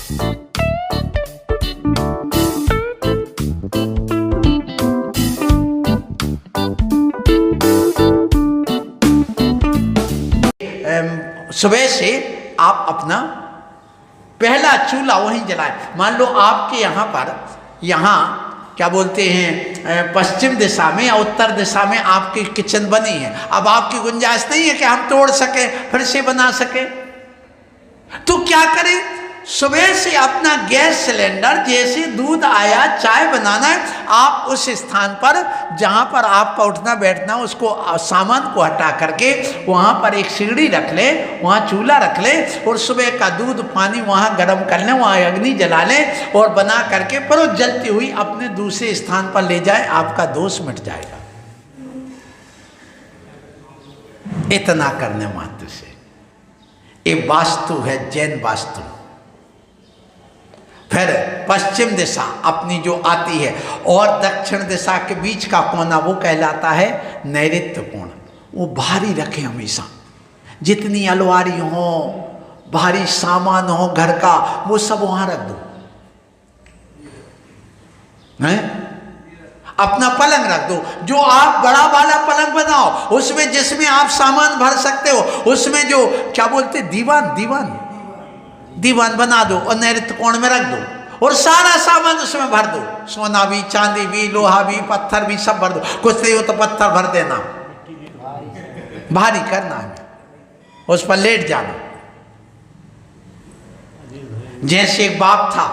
सुबह से आप अपना पहला चूल्हा वहीं जलाएं। मान लो आपके यहाँ पर, यहाँ क्या बोलते हैं, पश्चिम दिशा में या उत्तर दिशा में आपकी किचन बनी है। अब आपकी गुंजाइश नहीं है कि हम तोड़ सके फिर से बना सके, तो क्या करें? सुबह से अपना गैस सिलेंडर, जैसे दूध आया, चाय बनाना है, आप उस स्थान पर जहां पर आपका उठना बैठना, उसको सामान को हटा करके वहां पर एक सीढ़ी रख ले, वहां चूल्हा रख ले और सुबह का दूध पानी वहां गर्म कर ले, वहां अग्नि जला ले और बना करके पर वो जलती हुई अपने दूसरे स्थान पर ले जाए, आपका दोष मिट जाएगा। इतना करने मात्र से। ये वास्तु है, जैन वास्तु। फिर पश्चिम दिशा अपनी जो आती है और दक्षिण दिशा के बीच का कोना वो कहलाता है नैऋत्य कोण। वो भारी रखें हमेशा, जितनी अलमारी हो, भारी सामान हो घर का, वो सब वहां रख दो। हैं? अपना पलंग रख दो, जो आप बड़ा वाला पलंग बनाओ, उसमें जिसमें आप सामान भर सकते हो, उसमें जो क्या बोलते दीवान बना दो और नैऋत्य कोण में रख दो और सारा सामान उसमें भर दो, सोना भी, चांदी भी, लोहा भी, पत्थर भी, सब भर दो। कुछ नहीं हो तो पत्थर भर देना, भारी करना है, उस पर लेट जाना। जैसे एक बाप था,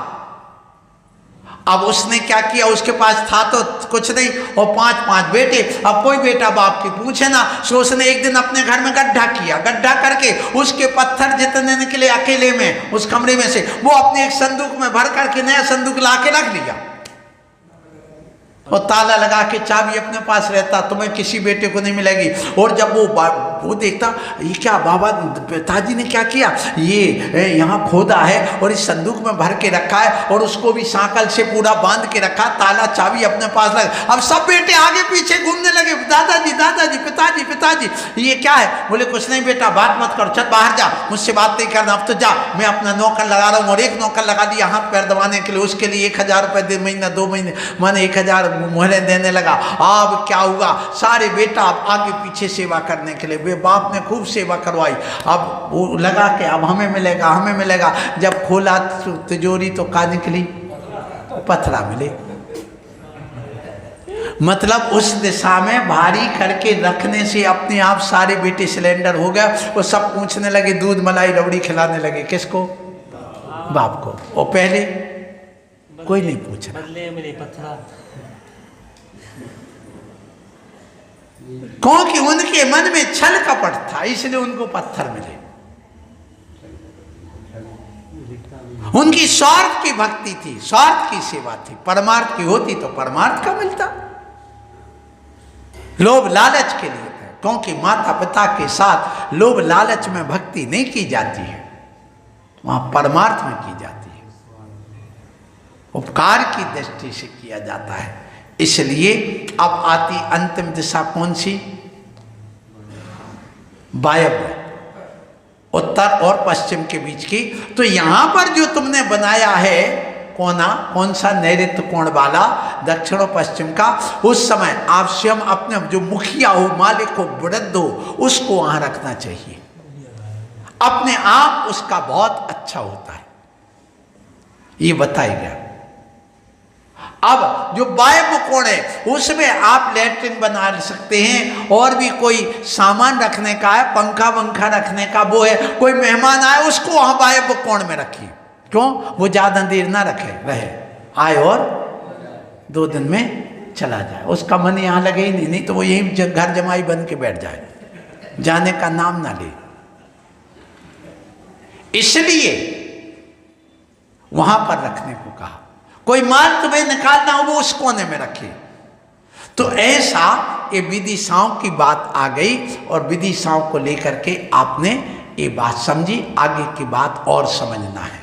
अब उसने क्या किया, उसके पास था तो कुछ नहीं और 5 बेटे। अब कोई बेटा बाप की पूछे ना, सो उसने एक दिन अपने घर में गड्ढा किया, गड्ढा करके उसके पत्थर जितने निकले अकेले में उस कमरे में से, वो अपने एक संदूक में भर करके नया संदूक ला के रख लिया और ताला लगा के चाबी अपने पास रहता, तुम्हें किसी बेटे को नहीं मिलेगी। और जब वो देखता, ये क्या बाबा पिताजी ने क्या किया, ये यहाँ खोदा है और इस संदूक में भर के रखा है और उसको भी सांकल से पूरा बांध के रखा, ताला चाबी अपने पास रख। अब सब बेटे आगे पीछे घूमने लगे, दादाजी पिताजी ये क्या है? बोले कुछ नहीं बेटा, बात मत करो, चल बाहर जा, मुझसे बात नहीं करना, अब तो जा, मैं अपना नौकर लगा रहा हूँ। और एक नौकर लगा दिया हाथ पैर दबाने के लिए, उसके लिए 1000 रुपये महीना, 2 महीने माने 1000 मुहरे देने लगा। अब क्या हुआ, सारे बेटा आगे पीछे सेवा करने के लिए, वे बाप ने खूब सेवा करवाई। अब वो लगा के अब हमें मिलेगा। जब खोला तिजोरी तो का निकली, पथरा मिले। मतलब उस दिशा में भारी करके रखने से अपने आप सारे बेटे सिलेंडर हो गया। वो सब पूछने लगे, दूध मलाई रबड़ी खिलाने लगे, किसको? बाप को। और पहले कोई नहीं पूछ रहा, बदले मिले पत्थरा। क्योंकि उनके मन में छल कपट था, इसलिए उनको पत्थर मिले। उनकी स्वार्थ की भक्ति थी, स्वार्थ की सेवा थी। परमार्थ की होती तो परमार्थ का मिलता। लोभ लालच के लिए था, क्योंकि माता पिता के साथ लोभ लालच में भक्ति नहीं की जाती है, वहां परमार्थ में की जाती है, उपकार की दृष्टि से किया जाता है। इसलिए अब आती अंतिम दिशा कौन सी? वायव्य, उत्तर और पश्चिम के बीच की। तो यहां पर जो तुमने बनाया है कोना, कौन सा? नैऋत्य कोण वाला, दक्षिण और पश्चिम का। उस समय आप स्वयं अपने जो मुखिया हो, मालिक हो, वृद्ध हो, उसको वहां रखना चाहिए। अपने आप उसका बहुत अच्छा होता है, ये बताया गया। अब जो वायव्य कोण है उसमें आप लैट्रिन बना सकते हैं, और भी कोई सामान रखने का है, पंखा वंखा रखने का वो है। कोई मेहमान आए उसको वहां वायव्य कोण में रखिए। क्यों? वो ज्यादा देर ना रहे, आए और 2 दिन में चला जाए, उसका मन यहाँ लगे ही नहीं तो वो यही घर जमाई बन के बैठ जाए, जाने का नाम ना ले। इसलिए वहां पर रखने को कहा। कोई माल तुम्हें निकालना हो वो उस कोने में रखे। तो ऐसा ये विदिशाओं की बात आ गई, और विदिशाओं को लेकर के आपने ये बात समझी। आगे की बात और समझना है।